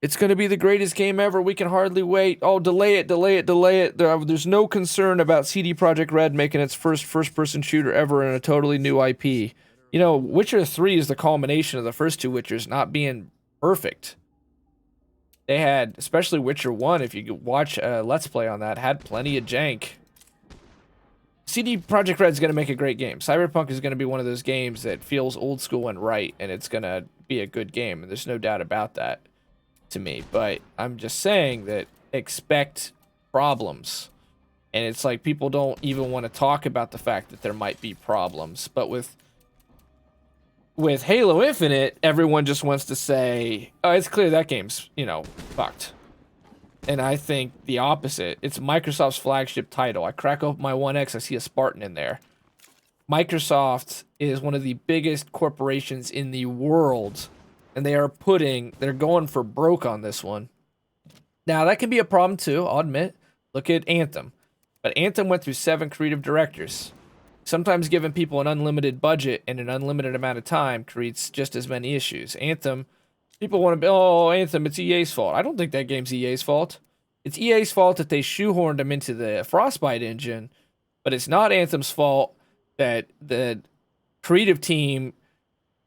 It's going to be the greatest game ever. We can hardly wait. Oh, delay it, delay it, delay it. There's no concern about CD Projekt Red making its first-person shooter ever in a totally new IP. You know, Witcher 3 is the culmination of the first two Witchers not being perfect. They had, especially Witcher 1, if you could watch a Let's Play on that, had plenty of jank. CD Projekt Red is going to make a great game. Cyberpunk is going to be one of those games that feels old school and right, and it's going to be a good game, and there's no doubt about that to me. But I'm just saying that expect problems. And it's like people don't even want to talk about the fact that there might be problems. But with Halo Infinite, everyone just wants to say, oh, it's clear that game's, fucked. And I think the opposite. It's Microsoft's flagship title. I crack open my One X, I see a Spartan in there. Microsoft is one of the biggest corporations in the world, and they're going for broke on this one. Now, that can be a problem too, I'll admit. Look at Anthem. But Anthem went through 7 creative directors. Sometimes giving people an unlimited budget and an unlimited amount of time creates just as many issues. Anthem, people want to be, oh, Anthem, it's EA's fault. I don't think that game's EA's fault. It's EA's fault that they shoehorned them into the Frostbite engine, but it's not Anthem's fault that the creative team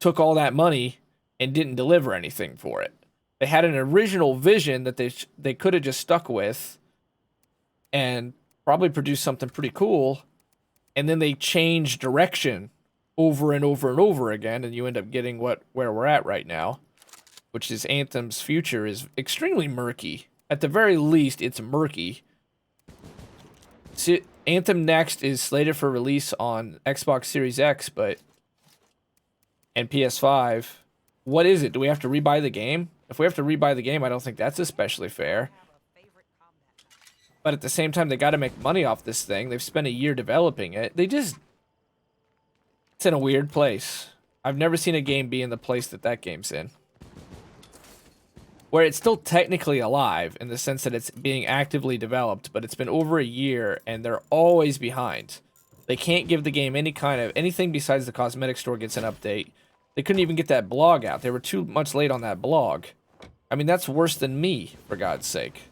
took all that money and didn't deliver anything for it. They had an original vision that they could have just stuck with and probably produced something pretty cool, and then they changed direction over and over and over again, and you end up getting where we're at right now, which is Anthem's future is extremely murky. At the very least, it's murky. Anthem Next is slated for release on Xbox Series X, and PS5. What is it? Do we have to rebuy the game? If we have to rebuy the game, I don't think that's especially fair. But at the same time, they got to make money off this thing. They've spent a year developing it. It's in a weird place. I've never seen a game be in the place that game's in. Where it's still technically alive in the sense that it's being actively developed, but it's been over a year and they're always behind. They can't give the game anything besides the cosmetic store gets an update. They couldn't even get that blog out. They were too much late on that blog. I mean, that's worse than me, for God's sake.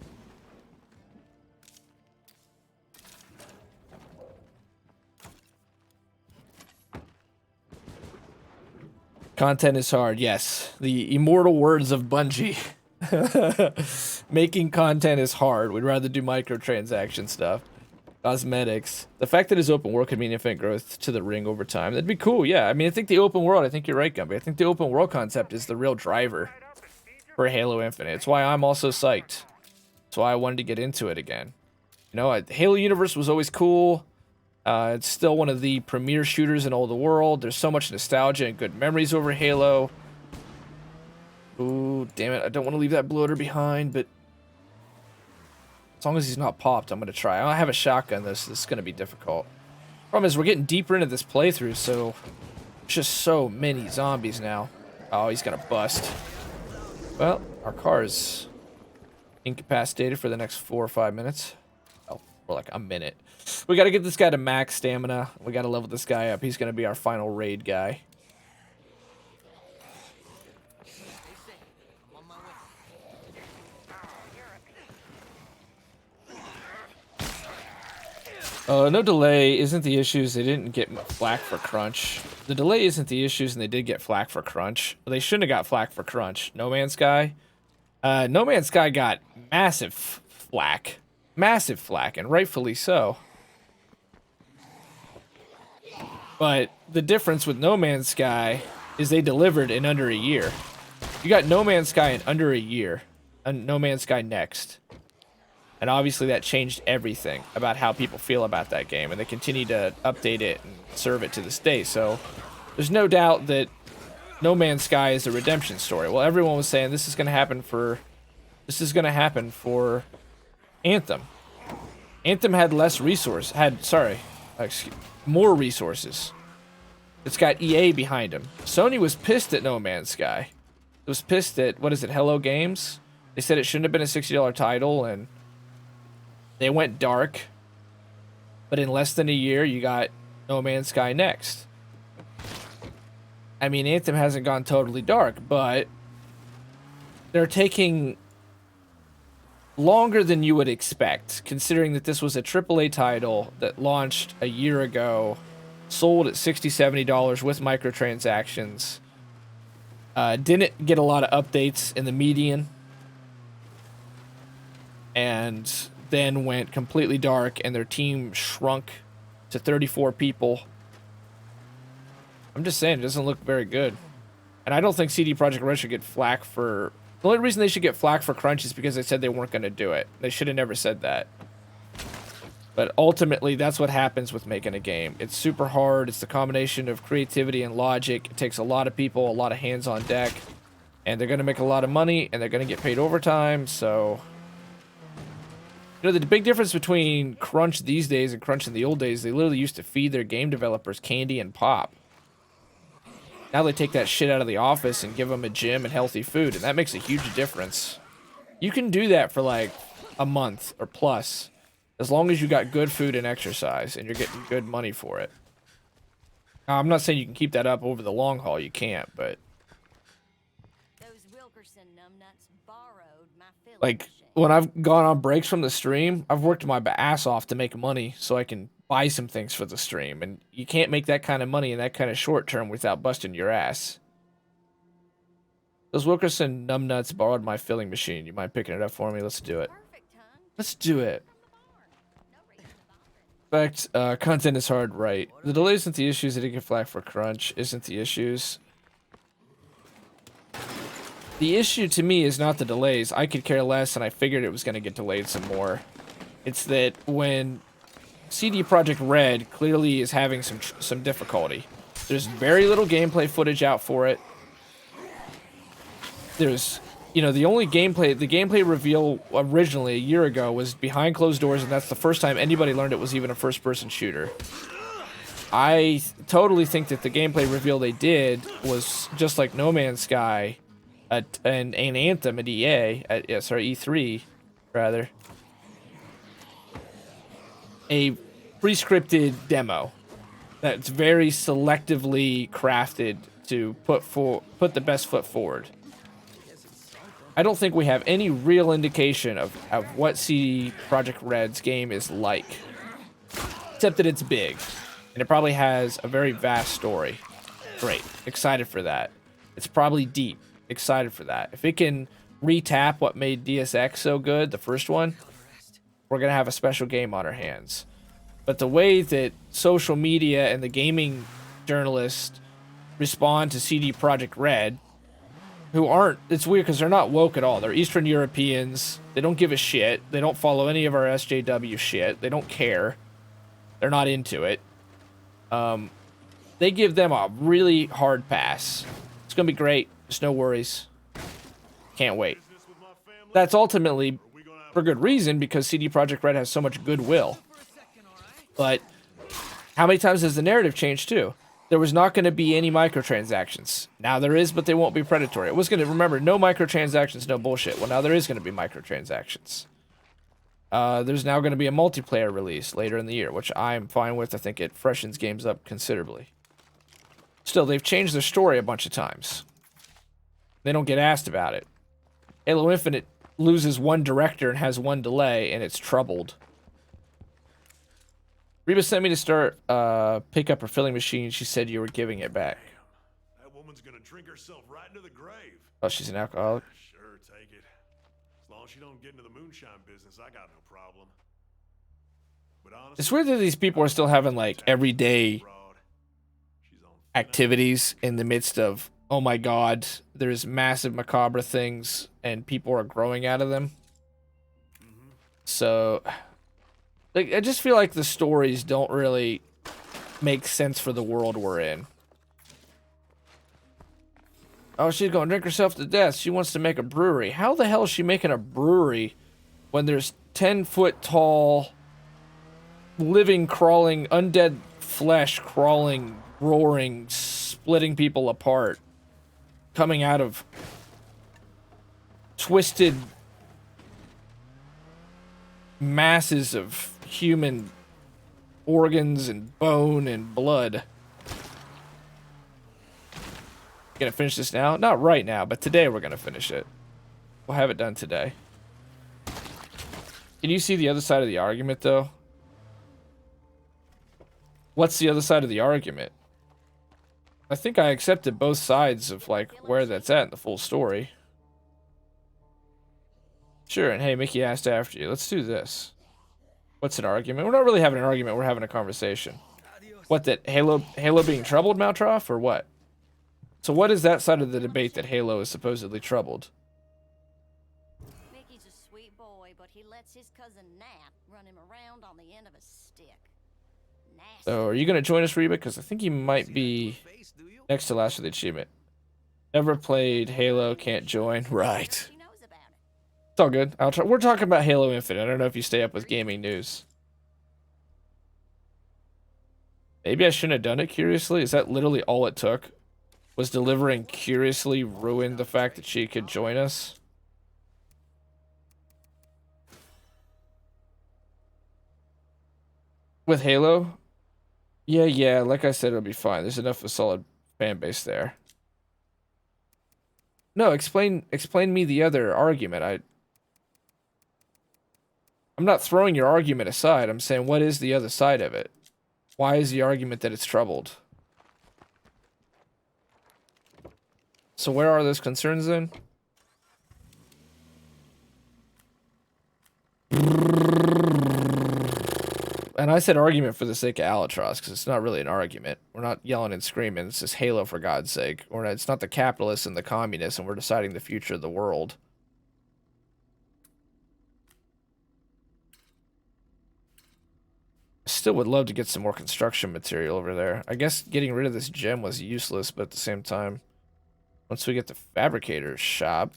Content is hard, yes. The immortal words of Bungie. Making content is hard. We'd rather do microtransaction stuff. Cosmetics. The fact that it's open world could mean infinite growth to the ring over time. That'd be cool, yeah. I mean, I think the open world, I think you're right, Gumby. I think the open world concept is the real driver for Halo Infinite. It's why I'm also psyched. It's why I wanted to get into it again. You know, Halo Universe was always cool. It's still one of the premier shooters in all the world. There's so much nostalgia and good memories over Halo. Ooh, damn it. I don't want to leave that bloater behind, but as long as he's not popped, I'm going to try. I have a shotgun. This is going to be difficult. Problem is, we're getting deeper into this playthrough, so there's just so many zombies now. Oh, he's going to bust. Well, our car is incapacitated for the next 4 or 5 minutes. Oh, for like a minute. We got to get this guy to max stamina. We got to level this guy up. He's going to be our final raid guy. No delay isn't the issues. They didn't get flack for crunch. The delay isn't the issues, and they did get flack for crunch. They shouldn't have got flack for crunch. No Man's Sky. No Man's Sky got massive flack. Massive flack, and rightfully so. But the difference with No Man's Sky is they delivered in under a year. You got No Man's Sky in under a year, and No Man's Sky Next. And obviously that changed everything about how people feel about that game, and they continue to update it and serve it to this day. So there's no doubt that No Man's Sky is a redemption story. Well, everyone was saying this is going to happen for Anthem. Anthem had more resources. It's got EA behind him. Sony was pissed at No Man's Sky. It was pissed at, Hello Games? They said it shouldn't have been a $60 title, and they went dark. But in less than a year, you got No Man's Sky Next. I mean, Anthem hasn't gone totally dark, but they're taking longer than you would expect, considering that this was a AAA title that launched a year ago, sold at $60, $70 with microtransactions. Didn't get a lot of updates in the median, and then went completely dark, and their team shrunk to 34 people. I'm just saying, it doesn't look very good. And I don't think CD Projekt Red should get flack for... The only reason they should get flack for crunch is because they said they weren't going to do it. They should have never said that. But ultimately, that's what happens with making a game. It's super hard. It's the combination of creativity and logic. It takes a lot of people, a lot of hands on deck. And they're going to make a lot of money, and they're going to get paid overtime, so... You know, the big difference between crunch these days and crunch in the old days, they literally used to feed their game developers candy and pop. Now they take that shit out of the office and give them a gym and healthy food, and that makes a huge difference. You can do that for like a month or plus, as long as you got good food and exercise, and you're getting good money for it. Now, I'm not saying you can keep that up over the long haul, you can't, but... Like, when I've gone on breaks from the stream, I've worked my ass off to make money so I can buy some things for the stream. And you can't make that kind of money in that kind of short term without busting your ass. Those Wilkerson numbnuts borrowed my filling machine. You mind picking it up for me? Let's do it. Let's do it. In fact, content is hard, right? The delay isn't the issues. It didn't get flagged for crunch. Isn't the issues. The issue to me is not the delays. I could care less, and I figured it was going to get delayed some more. It's that when CD Projekt Red clearly is having some difficulty. There's very little gameplay footage out for it. There's, you know, the gameplay reveal originally a year ago was behind closed doors, and that's the first time anybody learned it was even a first-person shooter. I totally think that the gameplay reveal they did was just like No Man's Sky. And Anthem at EA, E3, rather. A pre-scripted demo that's very selectively crafted to put the best foot forward. I don't think we have any real indication of what CD Projekt Red's game is like. Except that it's big. And it probably has a very vast story. Great. Excited for that. It's probably deep. Excited for that. If it can retap what made DSX so good, the first one, we're gonna have a special game on our hands. But the way that social media and the gaming journalists respond to CD Projekt Red, who aren't, it's weird because they're not woke at all. They're Eastern Europeans. They don't give a shit. They don't follow any of our SJW shit. They don't care. They're not into it. They give them a really hard pass. It's gonna be great. Just no worries. Can't wait. That's ultimately for good reason, because CD Projekt Red has so much goodwill. But how many times has the narrative changed too? There was not going to be any microtransactions. Now there is, but they won't be predatory. It was going to, remember, no microtransactions, no bullshit. Well, now there is going to be microtransactions. There's now going to be a multiplayer release later in the year, which I'm fine with. I think it freshens games up considerably. Still, they've changed their story a bunch of times. They don't get asked about it. Halo Infinite loses one director and has one delay, and it's troubled. Reba sent me to start pick up her filling machine. She said you were giving it back. That woman's gonna drink herself right into the grave. Oh, she's an alcoholic? Sure, take it. As long as she don't get into the moonshine business, I got no problem. But honestly, It's weird that these people are still having, like, everyday activities in the midst of, oh my god, there's massive macabre things and people are growing out of them. So, like, I just feel like the stories don't really make sense for the world we're in. Oh, she's gonna drink herself to death. She wants to make a brewery. How the hell is she making a brewery when there's 10-foot tall, living, crawling, undead flesh crawling, roaring, splitting people apart, coming out of twisted masses of human organs and bone and blood? Gonna finish this now? Not right now, but today we're gonna finish it. We'll have it done today. Can you see the other side of the argument, though? What's the other side of the argument? I think I accepted both sides of, like, where that's at in the full story. Sure, and hey, Mickey asked after you. Let's do this. What's an argument? We're not really having an argument, we're having a conversation. What, that Halo being troubled, Maltroff, or what? So what is that side of the debate that Halo is supposedly troubled? Mickey's a sweet boy, but he lets his cousin Nat run him around on the end of a stick. Nasty. So are you going to join us, Reba? Because I think you might be next to last for the achievement. Never played Halo, can't join. Right. She knows about it. It's all good. I'll try. We're talking about Halo Infinite. I don't know if you stay up with gaming news. Maybe I shouldn't have done it, Curiously. Is that literally all it took? Was delivering Curiously ruined the fact that she could join us? With Halo? Yeah, like I said, it'll be fine. There's enough of a solid fan base there. No, explain me the other argument. I'm not throwing your argument aside. I'm saying, what is the other side of it? Why is the argument that it's troubled? So where are those concerns then? And I said argument for the sake of Albatross, because it's not really an argument. We're not yelling and screaming. It's just Halo, for God's sake. It's not the capitalists and the communists, and we're deciding the future of the world. I still would love to get some more construction material over there. I guess getting rid of this gem was useless, but at the same time, once we get the fabricator's shop...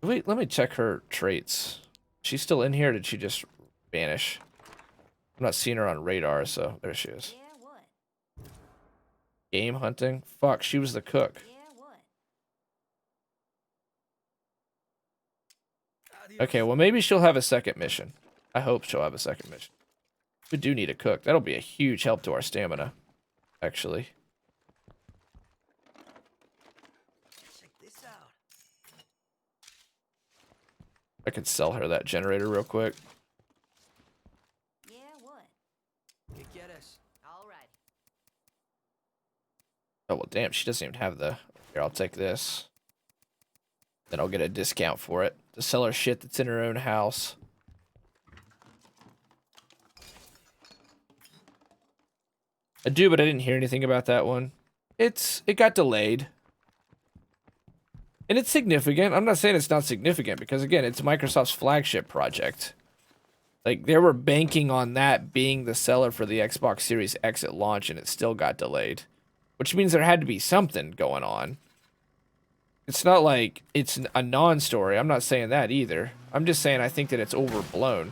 Wait, let me check her traits. She's still in here, or did she just vanish? I'm not seeing her on radar, so there she is. Yeah, what? Game hunting? Fuck, she was the cook. Yeah, what? Okay, well maybe she'll have a second mission. I hope she'll have a second mission. We do need a cook. That'll be a huge help to our stamina, actually. Check this out. I could sell her that generator real quick. Yeah, what? Que quieres? All right. Oh, well, damn, she doesn't even have the... Here, I'll take this. Then I'll get a discount for it. To sell her shit that's in her own house. I do, but I didn't hear anything about that one. It got delayed. And it's significant. I'm not saying it's not significant, because, again, it's Microsoft's flagship project. Like, they were banking on that being the seller for the Xbox Series X at launch, and it still got delayed. Which means there had to be something going on. It's not like it's a non-story. I'm not saying that either. I'm just saying I think that it's overblown.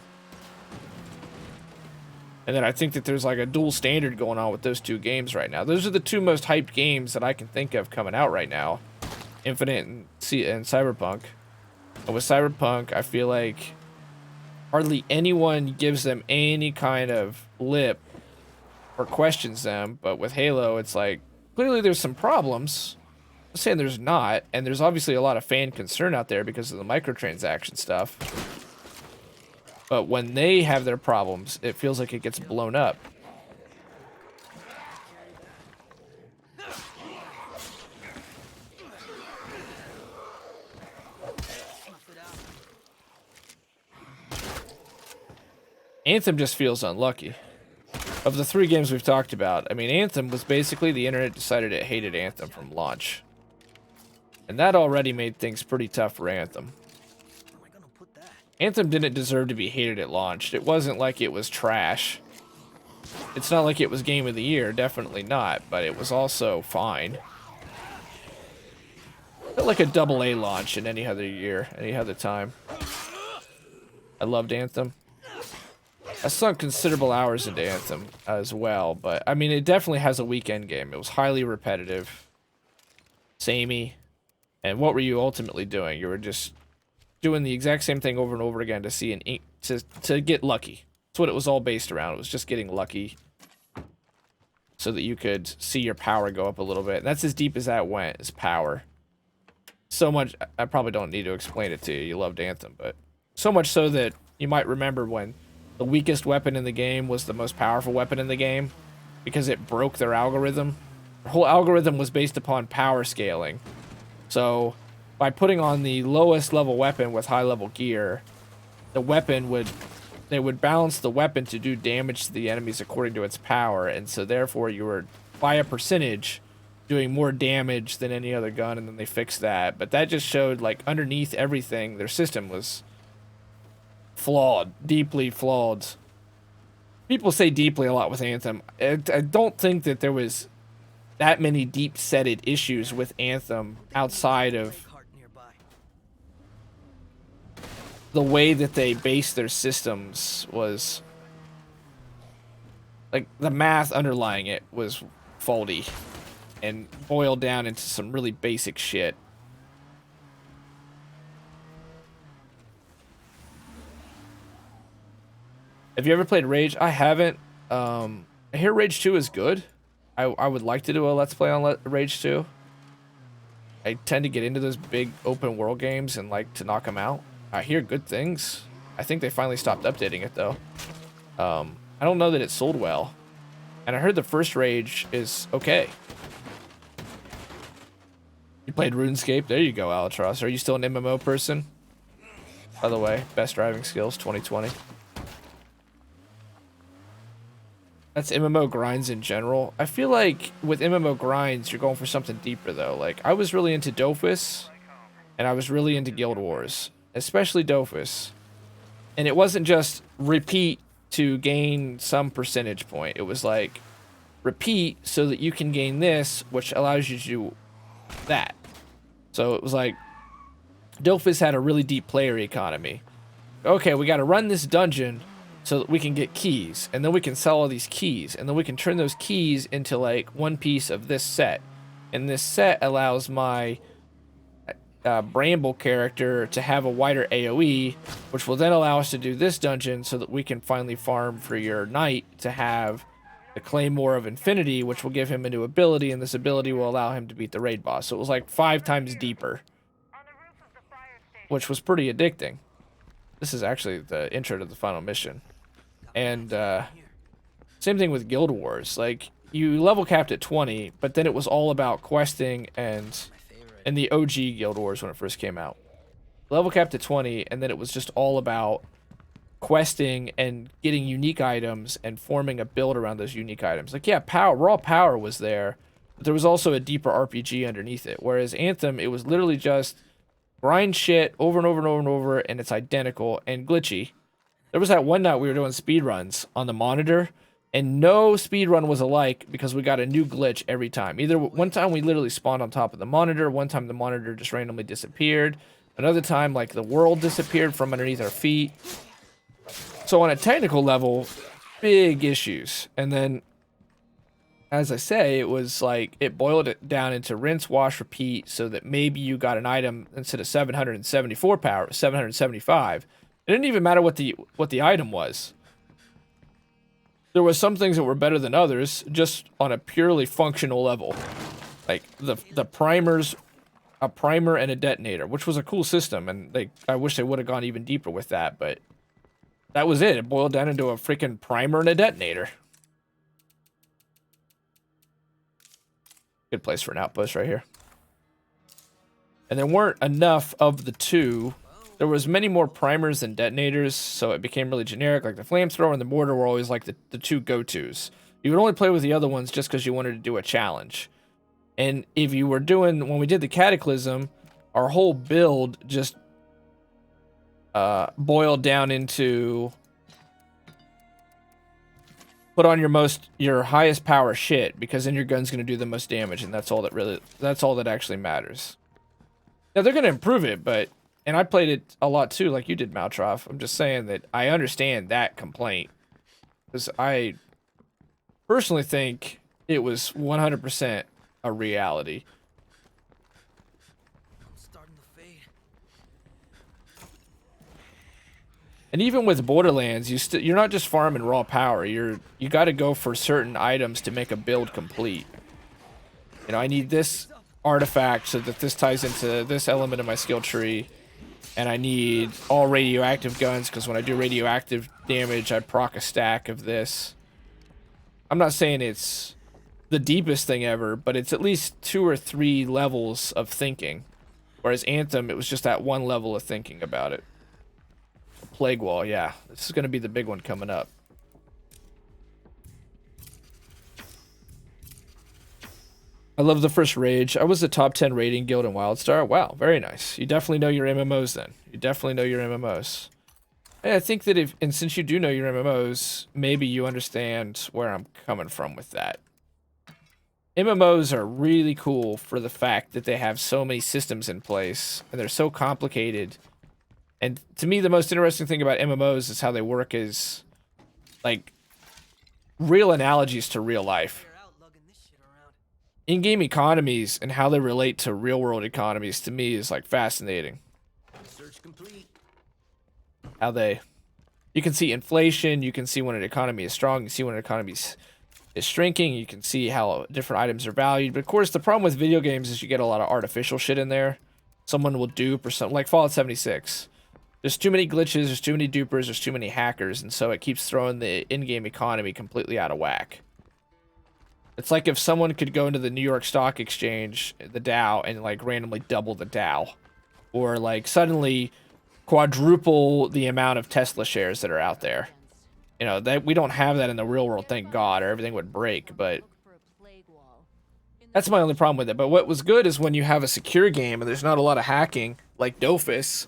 And then I think that there's like a dual standard going on with those two games right now. Those are the two most hyped games that I can think of coming out right now. Infinite and Cyberpunk. And with Cyberpunk, I feel like hardly anyone gives them any kind of lip or questions them. But with Halo, it's like, clearly there's some problems. I'm saying there's not. And there's obviously a lot of fan concern out there because of the microtransaction stuff. But when they have their problems, it feels like it gets blown up. Anthem just feels unlucky. Of the 3 games we've talked about, I mean, Anthem was basically the internet decided it hated Anthem from launch. And that already made things pretty tough for Anthem. Anthem didn't deserve to be hated at launch. It wasn't like it was trash. It's not like it was Game of the Year, definitely not, but it was also fine. Felt like a AA launch in any other year, any other time. I loved Anthem. I sunk considerable hours into Anthem as well, but I mean, it definitely has a weekend game. It was highly repetitive, samey, and what were you ultimately doing? You were just doing the exact same thing over and over again to see to get lucky. That's what it was all based around. It was just getting lucky so that you could see your power go up a little bit. And that's as deep as that went, is power. So much, I probably don't need to explain it to you. You loved Anthem, but so much so that you might remember when the weakest weapon in the game was the most powerful weapon in the game because it broke their algorithm. Their whole algorithm was based upon power scaling. So by putting on the lowest level weapon with high level gear, the weapon would, they would balance the weapon to do damage to the enemies according to its power, and so therefore you were, by a percentage, doing more damage than any other gun, and then they fixed that. But that just showed, like, underneath everything, their system was flawed, deeply flawed. People say deeply a lot with Anthem. I don't think that there was that many deep-setted issues with Anthem outside of the way that they based their systems was, like, the math underlying it was faulty and boiled down into some really basic shit. Have you ever played Rage? I haven't. I hear Rage 2 is good. I would like to do a Let's Play on Rage 2. I tend to get into those big open world games and like to knock them out. I hear good things. I think they finally stopped updating it though. I don't know that it sold well. And I heard the first Rage is okay. You played RuneScape? There you go, Albatros. Are you still an MMO person? By the way, best driving skills 2020. That's MMO grinds in general. I feel like with MMO grinds, you're going for something deeper though. Like, I was really into Dofus, and I was really into Guild Wars. Especially Dofus. And it wasn't just repeat to gain some percentage point. It was like, repeat so that you can gain this, which allows you to do that. So it was like, Dofus had a really deep player economy. Okay, we gotta run this dungeon so that we can get keys, and then we can sell all these keys, and then we can turn those keys into like one piece of this set. And this set allows my Bramble character to have a wider AoE, which will then allow us to do this dungeon so that we can finally farm for your knight to have the Claymore of Infinity, which will give him a new ability, and this ability will allow him to beat the raid boss. So it was like 5 times deeper, which was pretty addicting. This is actually the intro to the final mission. And same thing with Guild Wars. Like, you level capped at 20, but then it was all about questing and the OG Guild Wars when it first came out. Level capped at 20, and then it was just all about questing and getting unique items and forming a build around those unique items. Like, yeah, power, raw power was there, but there was also a deeper RPG underneath it. Whereas Anthem, it was literally just grind shit over and over and over and over, and it's identical and glitchy. There was that one night we were doing speedruns on the monitor, and no speedrun was alike because we got a new glitch every time. Either one time we literally spawned on top of the monitor, one time the monitor just randomly disappeared, another time like the world disappeared from underneath our feet. So on a technical level, big issues. And then, as I say, it was like, it boiled it down into rinse, wash, repeat, so that maybe you got an item instead of 774 power, 775. It didn't even matter what the item was. There were some things that were better than others, just on a purely functional level. Like the primers, a primer and a detonator, which was a cool system, and I wish they would have gone even deeper with that, but that was it. It boiled down into a freaking primer and a detonator. Good place for an outpost right here. And there weren't enough of the two. There was many more primers than detonators, so it became really generic. Like the flamethrower and the mortar were always like the two go-tos. You would only play with the other ones just because you wanted to do a challenge. And if you were doing, when we did the Cataclysm, our whole build just boiled down into put on your highest power shit, because then your gun's gonna do the most damage, and that's all that actually matters. Now they're gonna improve it, but. And I played it a lot too, like you did, Maltroff. I'm just saying that I understand that complaint. Because I personally think it was 100% a reality. I'm starting to fade. And even with Borderlands, you're not just farming raw power. You got to go for certain items to make a build complete. You know, I need this artifact so that this ties into this element of my skill tree. And I need all radioactive guns, because when I do radioactive damage, I proc a stack of this. I'm not saying it's the deepest thing ever, but it's at least 2 or 3 levels of thinking. Whereas Anthem, it was just that one level of thinking about it. Plague Wall, yeah. This is going to be the big one coming up. I love the first Rage. I was a top 10 rating guild in WildStar. Wow, very nice. You definitely know your MMOs then. You definitely know your MMOs. And I think that and since you do know your MMOs, maybe you understand where I'm coming from with that. MMOs are really cool for the fact that they have so many systems in place, and they're so complicated. And to me, the most interesting thing about MMOs is how they work as, like, real analogies to real life. In-game economies and how they relate to real-world economies, to me, is, like, fascinating. Search complete. How you can see inflation, you can see when an economy is strong, you see when an economy is shrinking, you can see how different items are valued. But of course, the problem with video games is you get a lot of artificial shit in there. Someone will dupe or something, like Fallout 76. There's too many glitches, there's too many dupers, there's too many hackers, and so it keeps throwing the in-game economy completely out of whack. It's like if someone could go into the New York Stock Exchange, the Dow, and like randomly double the Dow. Or like suddenly quadruple the amount of Tesla shares that are out there. You know, that we don't have that in the real world, thank God, or everything would break, but that's my only problem with it. But what was good is when you have a secure game and there's not a lot of hacking, like Dofus,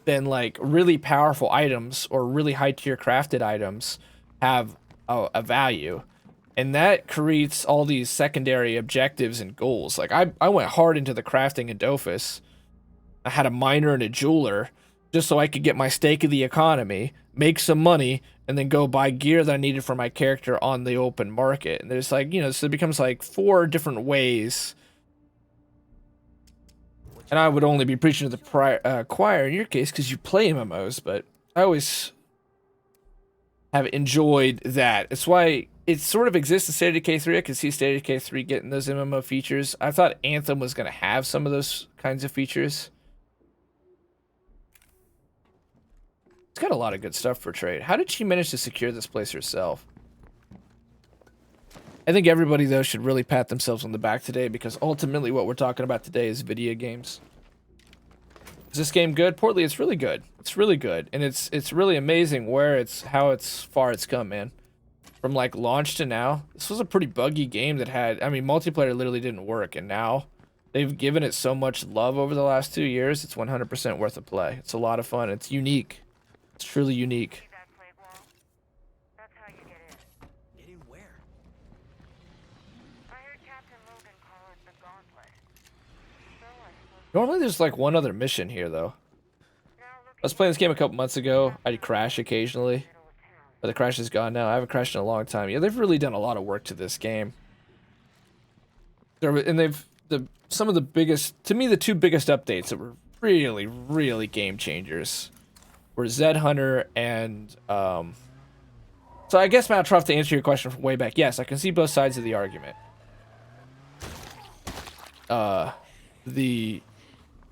then like really powerful items or really high tier crafted items have a value. And that creates all these secondary objectives and goals. Like I went hard into the crafting in Dofus. I had a miner and a jeweler just so I could get my stake of the economy, make some money, and then go buy gear that I needed for my character on the open market. And there's like, you know, so it becomes like 4 different ways. And I would only be preaching to the choir in your case because you play MMOs, but I always have enjoyed that. It's why it sort of exists in State of Decay 3. I could see State of Decay 3 getting those MMO features. I thought Anthem was going to have some of those kinds of features. It's got a lot of good stuff for trade. How did she manage to secure this place herself? I think everybody, though, should really pat themselves on the back today, because ultimately what we're talking about today is video games. Is this game good? Portly, it's really good. It's really good. And it's really amazing how far it's come, man. From like launch to now. This was a pretty buggy game that had, I mean, multiplayer literally didn't work, and now they've given it so much love over the last 2 years. It's 100% worth a play. It's a lot of fun. It's unique. It's truly unique. That's how you get in. Get in where? I heard Captain Logan call it the Gauntlet. So I suppose Normally there's like one other mission here, though. now look I was playing this game a couple months ago. I'd crash occasionally, but the crash is gone now. I haven't crashed in a long time. Yeah, they've really done a lot of work to this game. And some of the biggest, to me, the 2 biggest updates that were really, really game changers were Zed Hunter and so I guess, Matt Truff, to answer your question from way back, yes, I can see both sides of the argument. The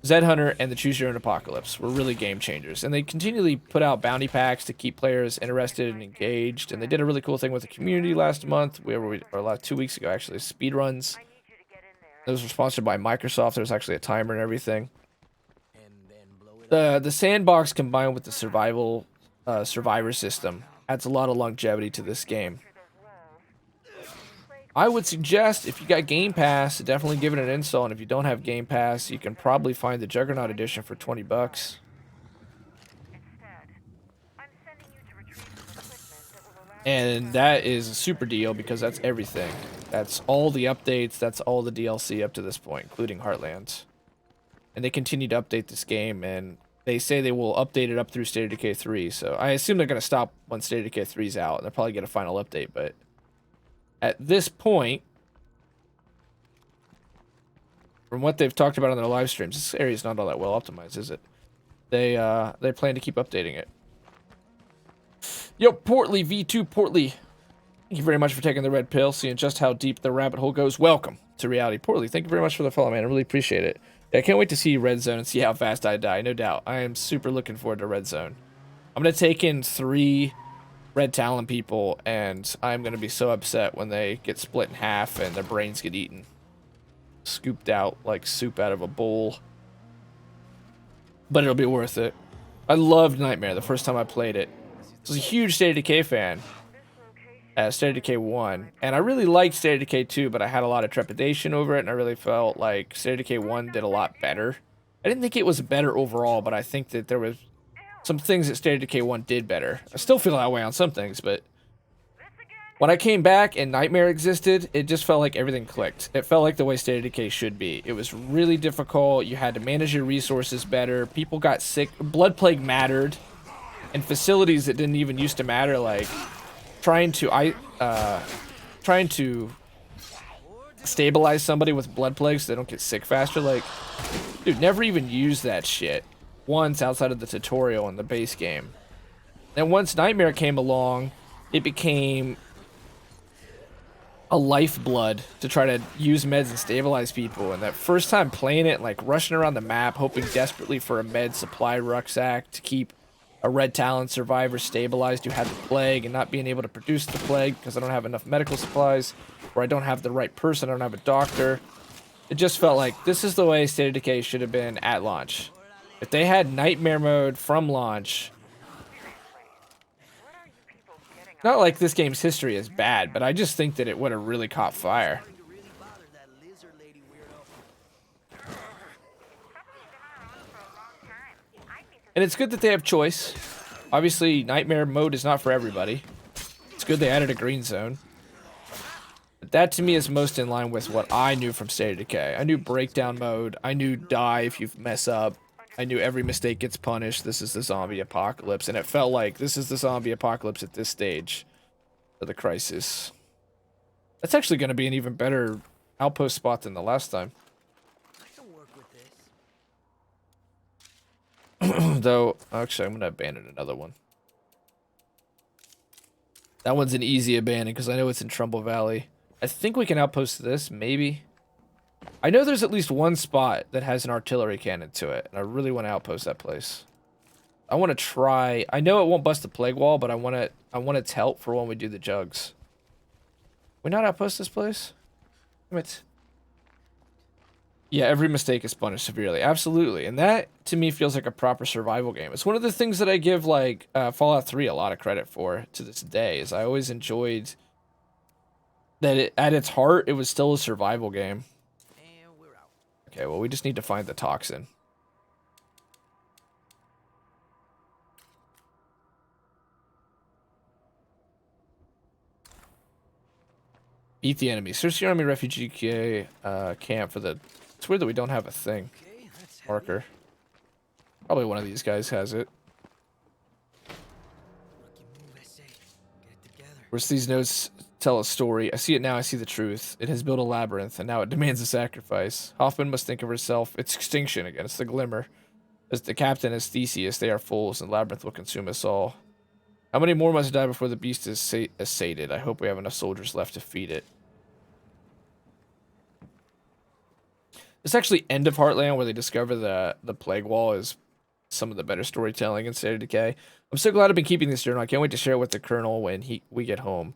Zed Hunter and the Choose Your Own Apocalypse were really game changers, and they continually put out bounty packs to keep players interested and engaged. And they did a really cool thing with the community last month, or 2 weeks ago actually, speed runs. I need you to get in there. Those were sponsored by Microsoft. There was actually a timer and everything. And then blow it up. The sandbox combined with the survivor system adds a lot of longevity to this game. I would suggest, if you got Game Pass, definitely give it an install. And if you don't have Game Pass, you can probably find the Juggernaut edition for $20. Instead, I'm sending you to retrieve some equipment that will allow And that is a super deal because that's everything. That's all the updates, that's all the DLC up to this point, including Heartland. And they continue to update this game, and they say they will update it up through State of Decay 3. So I assume they're going to stop when State of Decay 3 is out, and they'll probably get a final update. But at this point, from what they've talked about on their live streams, this area is not all that well optimized, is it? They plan to keep updating it. Yo, Portly, V2 Portly. Thank you very much for taking the red pill, seeing just how deep the rabbit hole goes. Welcome to reality. Portly, thank you very much for the follow, man. I really appreciate it. Yeah, I can't wait to see Red Zone and see how fast I die, no doubt. I am super looking forward to Red Zone. I'm going to take in 3 Red Talon people, and I'm going to be so upset when they get split in half and their brains get eaten. Scooped out like soup out of a bowl. But it'll be worth it. I loved Nightmare the first time I played it. I was a huge State of Decay fan. State of Decay 1. And I really liked State of Decay 2, but I had a lot of trepidation over it, and I really felt like State of Decay 1 did a lot better. I didn't think it was better overall, but I think that there was some things that State of Decay 1 did better. I still feel that way on some things, but when I came back and Nightmare existed, it just felt like everything clicked. It felt like the way State of Decay should be. It was really difficult. You had to manage your resources better. People got sick. Blood Plague mattered. And facilities that didn't even used to matter, like trying to stabilize somebody with blood plague so they don't get sick faster. Like, dude, never even used that shit once outside of the tutorial in the base game. And once Nightmare came along, it became a lifeblood to try to use meds and stabilize people. And that first time playing it, like rushing around the map, hoping desperately for a med supply rucksack to keep a Red Talon survivor stabilized who had the plague, and not being able to produce the plague because I don't have enough medical supplies, or I don't have the right person, I don't have a doctor. It just felt like this is the way State of Decay should have been at launch. If they had Nightmare mode from launch, not like this game's history is bad, but I just think that it would have really caught fire. And it's good that they have choice. Obviously, Nightmare mode is not for everybody. It's good they added a green zone. But that to me is most in line with what I knew from State of Decay. I knew breakdown mode. I knew die if you mess up. I knew every mistake gets punished. This is the zombie apocalypse. And it felt like this is the zombie apocalypse at this stage of the crisis. That's actually going to be an even better outpost spot than the last time. Though, actually, I'm going to abandon another one. That one's an easy abandon because I know it's in Trumbull Valley. I think we can outpost this, maybe. I know there's at least one spot that has an artillery cannon to it, and I really want to outpost that place. I want to try. I know it won't bust the plague wall, but I want its help for when we do the jugs. We not outpost this place? Damn it. Yeah, every mistake is punished severely. Absolutely. And that, to me, feels like a proper survival game. It's one of the things that I give, like, Fallout 3 a lot of credit for to this day, is I always enjoyed that at its heart, it was still a survival game. And we're out. Okay, well, we just need to find the toxin. Beat the enemy. Search the army refugee camp for the... It's weird that we don't have a thing. Okay, that's Marker. Probably one of these guys has it. rookie move, I say. Get it together. Where's these notes tell a story? I see it now, I see the truth. It has built a labyrinth, and now it demands a sacrifice. Hoffman must think of herself. It's extinction again. It's the glimmer. As the captain, as Theseus, they are fools, and labyrinth will consume us all. How many more must die before the beast is sated? I hope we have enough soldiers left to feed it. This actually end of Heartland, where they discover the plague wall, is some of the better storytelling in State of Decay. I'm so glad I've been keeping this journal. I can't wait to share it with the Colonel when we get home,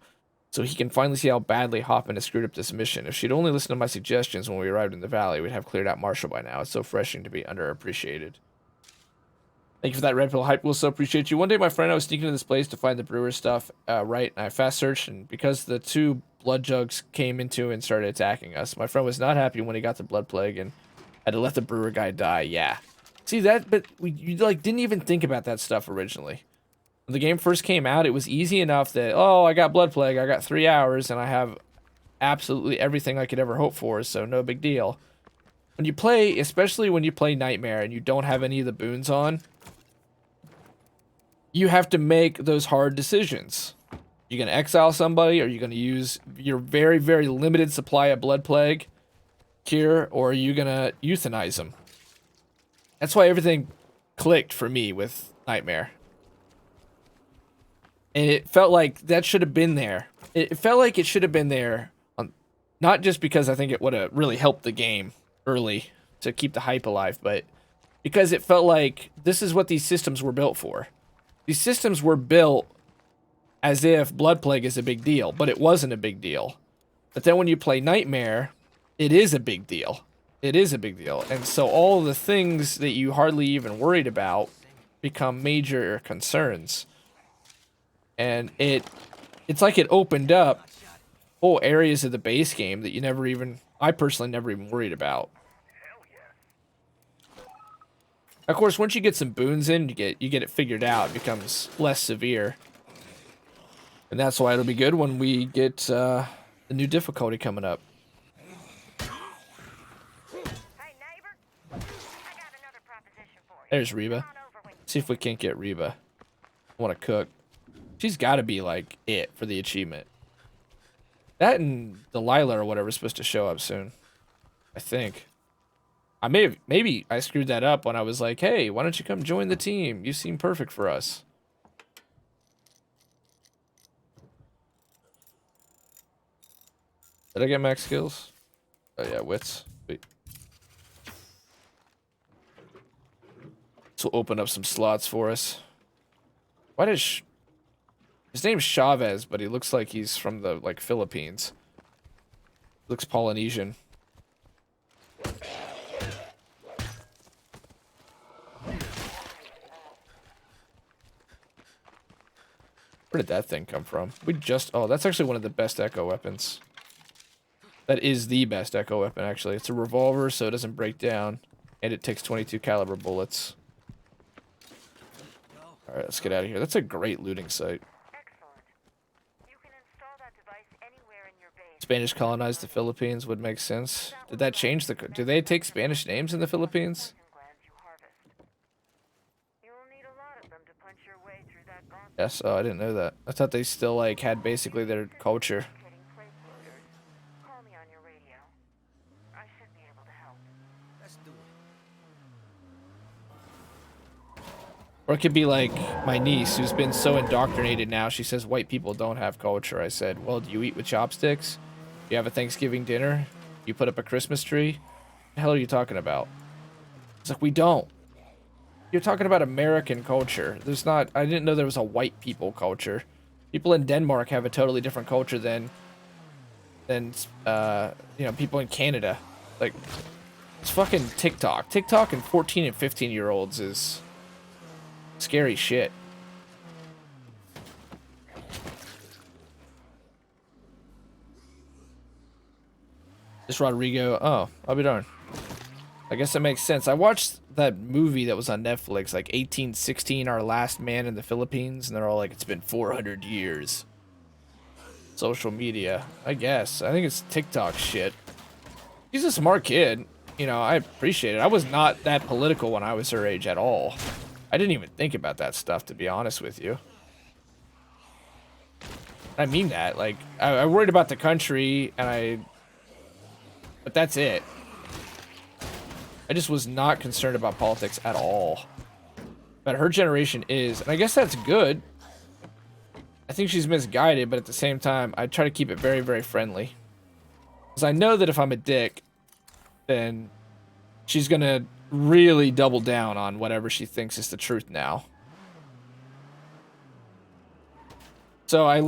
so he can finally see how badly Hoffman has screwed up this mission. If she'd only listened to my suggestions when we arrived in the valley, we'd have cleared out Marshall by now. It's so refreshing to be underappreciated. Thank you for that, Red Pill Hype. We'll so appreciate you. One day, my friend, I was sneaking into this place to find the brewer stuff, right, and I fast searched, and because the 2 blood jugs came into and started attacking us, my friend was not happy when he got the blood plague and had to let the brewer guy die. Yeah. See that? But you like didn't even think about that stuff originally. When the game first came out, it was easy enough that, oh, I got blood plague, I got 3 hours, and I have absolutely everything I could ever hope for, so no big deal. When you play, especially when you play Nightmare and you don't have any of the boons on, you have to make those hard decisions. You're going to exile somebody, or you're going to use your very, very limited supply of blood plague cure, or are you going to euthanize them? That's why everything clicked for me with Nightmare. And it felt like that should have been there. It felt like it should have been there, not just because I think it would have really helped the game early, to keep the hype alive, but because it felt like this is what these systems were built for. These systems were built as if Blood Plague is a big deal, but it wasn't a big deal. But then when you play Nightmare, it is a big deal. It is a big deal. And so all the things that you hardly even worried about become major concerns. And it's like it opened up whole areas of the base game that you never even, I personally never even worried about. Of course, once you get some boons in, you get it figured out. It becomes less severe. And that's why it'll be good when we get the new difficulty coming up. Hey, neighbor. I got another proposition for you. There's Reba. Come on over when you See if we can't get Reba. I want to cook. She's got to be like it for the achievement. That and Delilah or whatever is supposed to show up soon. I think. Maybe I screwed that up when I was like, hey, why don't you come join the team? You seem perfect for us. Did I get max skills? Oh yeah, wits. Wait. This will open up some slots for us. Why does his name's Chavez, but he looks like he's from the like Philippines. Looks Polynesian. Where did that thing come from? Oh, that's actually one of the best echo weapons. That is the best echo weapon, actually. It's a revolver, so it doesn't break down. And it takes 22 caliber bullets. Alright, let's get out of here. That's a great looting site. excellent. You can install that device anywhere in your base. Spanish colonized the Philippines would make sense. Did that change the... Do they take Spanish names in the Philippines? Poison glands you harvest. You'll need a lot of them to punch your way through that gauntlet. Yes, oh, I didn't know that. I thought they still, like, had basically their culture. Getting plate loaders. Call me on your radio. I should be able to help. Let's do it. Or it could be like my niece, who's been so indoctrinated now, she says white people don't have culture. I said, well, do you eat with chopsticks? Do you have a Thanksgiving dinner? You put up a Christmas tree? What the hell are you talking about? It's like, we don't. You're talking about American culture. There's not, I didn't know there was a white people culture. People in Denmark have a totally different culture than you know, people in Canada. Like, it's fucking TikTok. TikTok and 14 and 15-year-olds is scary shit. This Rodrigo. Oh, I'll be darned. I guess that makes sense. I watched that movie that was on Netflix, like 1816, Our Last Man in the Philippines, and they're all like, it's been 400 years. Social media, I guess. I think it's TikTok shit. He's a smart kid. You know, I appreciate it. I was not that political when I was her age at all. I didn't even think about that stuff, to be honest with you. I mean that. Like, I worried about the country, but that's it. I just was not concerned about politics at all. But her generation is, and I guess that's good. I think she's misguided, but at the same time, I try to keep it very, very friendly. Because I know that if I'm a dick, then she's gonna really double down on whatever she thinks is the truth now. So I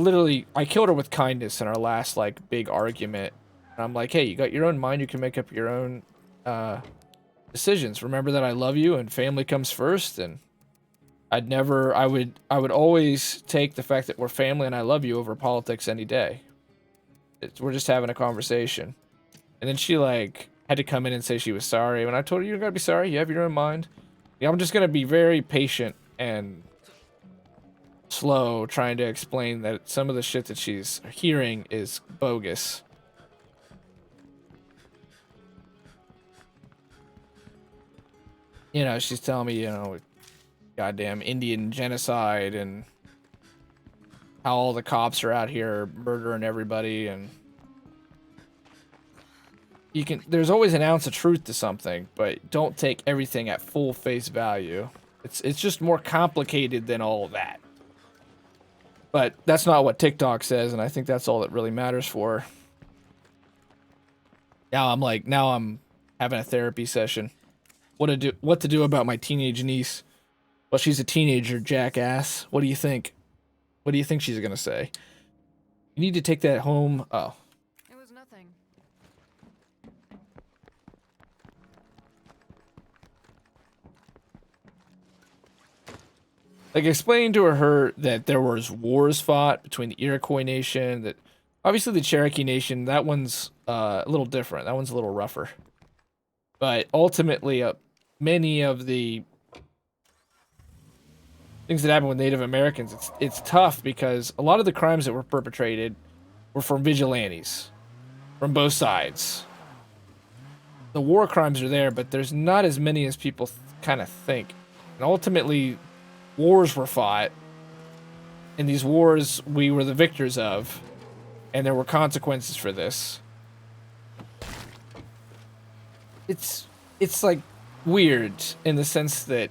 killed her with kindness in our last, like, big argument. And I'm like, hey, you got your own mind, you can make up your own, decisions. Remember that I love you and family comes first, and I would always take the fact that we're family and I love you over politics any day. We're just having a conversation. And then she, like, had to come in and say she was sorry. When I told her, you don't gotta be sorry, you have your own mind. Yeah, I'm just gonna be very patient and slow trying to explain that some of the shit that she's hearing is bogus. You know, she's telling me, you know, goddamn Indian genocide and how all the cops are out here murdering everybody, and there's always an ounce of truth to something, but don't take everything at full face value. It's just more complicated than all of that. But that's not what TikTok says, and I think that's all that really matters for her. Now I'm having a therapy session. What to do about my teenage niece? Well, she's a teenager, jackass. What do you think? What do you think she's gonna say? You need to take that home. Oh. It was nothing. Like, explain to her that there was wars fought between the Iroquois Nation, that obviously the Cherokee Nation, that one's a little different. That one's a little rougher. But ultimately, many of the things that happen with Native Americans, it's tough because a lot of the crimes that were perpetrated were from vigilantes, from both sides. The war crimes are there, but there's not as many as people kind of think. And ultimately, wars were fought, and these wars we were the victors of, and there were consequences for this. It's like weird in the sense that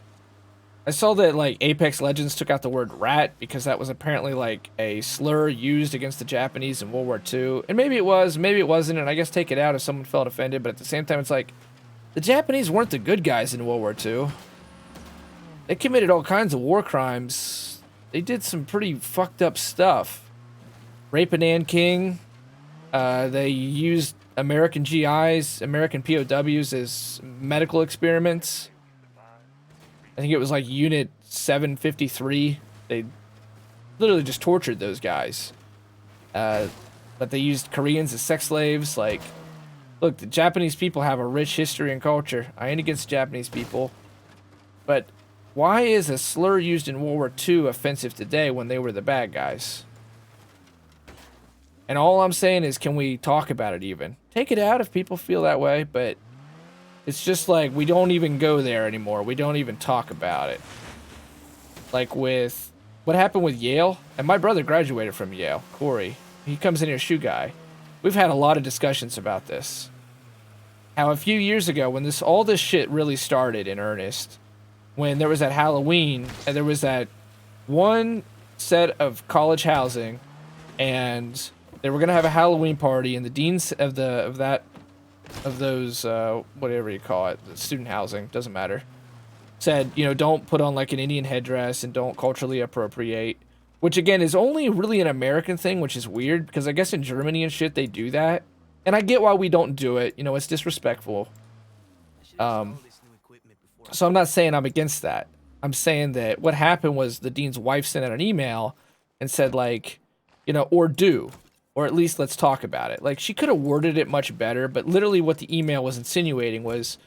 I saw that like Apex Legends took out the word rat because that was apparently like a slur used against the Japanese in World War II. And maybe it was, maybe it wasn't, and I guess take it out if someone felt offended, but at the same time it's like the Japanese weren't the good guys in World War II. They committed all kinds of war crimes. They did some pretty fucked up stuff. Rape of Nanking. They used American GIs, American POWs as medical experiments. I think it was like Unit 753. They literally just tortured those guys. But they used Koreans as sex slaves. Like, look, the Japanese people have a rich history and culture. I ain't against Japanese people. But why is a slur used in World War II offensive today when they were the bad guys? And all I'm saying is, can we talk about it even? Take it out if people feel that way, but it's just like we don't even go there anymore. We don't even talk about it. Like with what happened with Yale, and my brother graduated from Yale, Corey. He comes in here, shoe guy. We've had a lot of discussions about this. How a few years ago, when all this shit really started in earnest, when there was that Halloween, and there was that one set of college housing, and they were gonna have a Halloween party, and the deans of those whatever you call it, the student housing, doesn't matter, said, you know, don't put on like an Indian headdress and don't culturally appropriate, which again is only really an American thing, which is weird because I guess in Germany and shit they do that, and I get why we don't do it. You know, it's disrespectful. So I'm not saying I'm against that. I'm saying that what happened was the dean's wife sent out an email and said like, you know, or at least let's talk about it. Like, she could have worded it much better, but literally what the email was insinuating was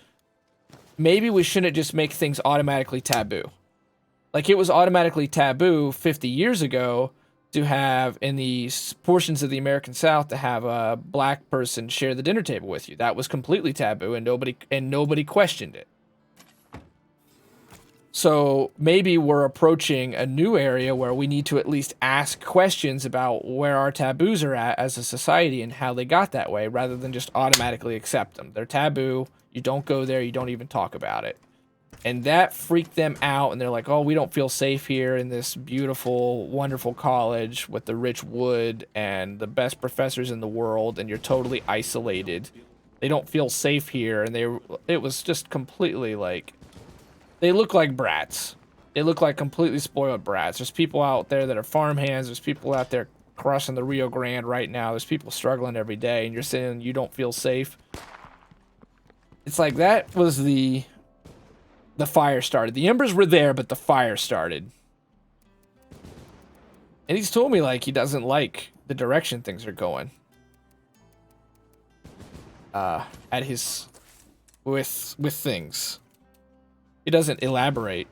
maybe we shouldn't just make things automatically taboo. Like, it was automatically taboo 50 years ago to have, in the portions of the American South, to have a black person share the dinner table with you. That was completely taboo, and nobody questioned it. So maybe we're approaching a new area where we need to at least ask questions about where our taboos are at as a society and how they got that way, rather than just automatically accept them. They're taboo. You don't go there. You don't even talk about it. And that freaked them out, and they're like, oh, we don't feel safe here in this beautiful, wonderful college with the rich wood and the best professors in the world, and you're totally isolated. They don't feel safe here, and it was just completely like... They look like brats. They look like completely spoiled brats. There's people out there that are farmhands. There's people out there crossing the Rio Grande right now. There's people struggling every day, and you're saying you don't feel safe. It's like that was the fire started. The embers were there, but the fire started. And he's told me like he doesn't like the direction things are going. At his with things. He doesn't elaborate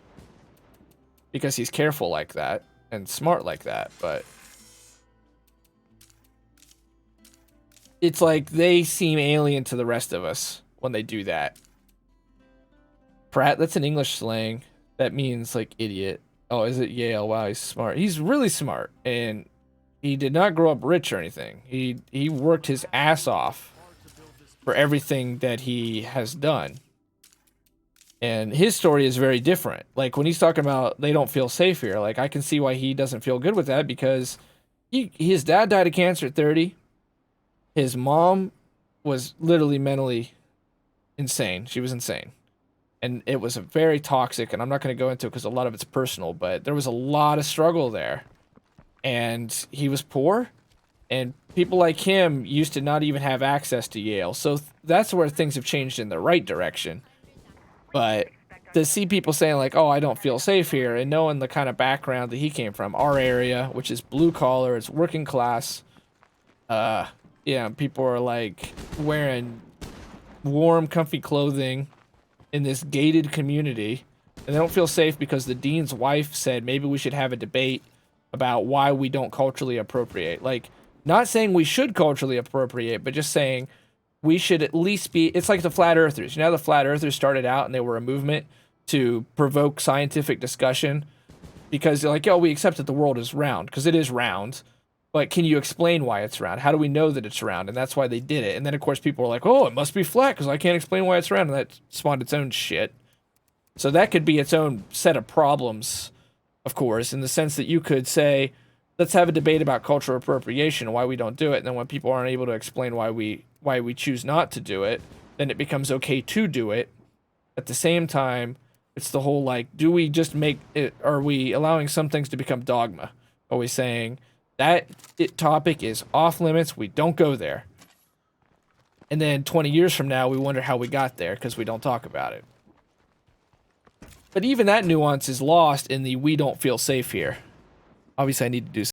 because he's careful like that and smart like that, but it's like they seem alien to the rest of us when they do that. Pratt, that's an English slang. That means like idiot. Oh, is it Yale? Wow, he's smart. He's really smart, and he did not grow up rich or anything. He worked his ass off for everything that he has done. And his story is very different. Like, when he's talking about they don't feel safe here, like, I can see why he doesn't feel good with that, because his dad died of cancer at 30. His mom was literally mentally insane. She was insane. And it was a very toxic, and I'm not going to go into it because a lot of it's personal, but there was a lot of struggle there. And he was poor, and people like him used to not even have access to Yale. So that's where things have changed in the right direction. But to see people saying like, oh, I don't feel safe here, and knowing the kind of background that he came from, our area, which is blue collar, it's working class, yeah, people are like wearing warm, comfy clothing in this gated community, and they don't feel safe because the dean's wife said maybe we should have a debate about why we don't culturally appropriate. Like, not saying we should culturally appropriate, but just saying we should at least be. It's like the flat earthers. You know how the flat earthers started out and they were a movement to provoke scientific discussion because they're like, oh, we accept that the world is round because it is round, but can you explain why it's round? How do we know that it's round? And that's why they did it. And then, of course, people were like, oh, it must be flat because I can't explain why it's round. And that spawned its own shit. So that could be its own set of problems, of course, in the sense that you could say, let's have a debate about cultural appropriation and why we don't do it. And then when people aren't able to explain why we choose not to do it, then it becomes okay to do it. At the same time, it's the whole, like, do we just make it, are we allowing some things to become dogma? Are we saying that topic is off limits, we don't go there? And then 20 years from now, we wonder how we got there because we don't talk about it. But even that nuance is lost in the we don't feel safe here. Obviously, I need to do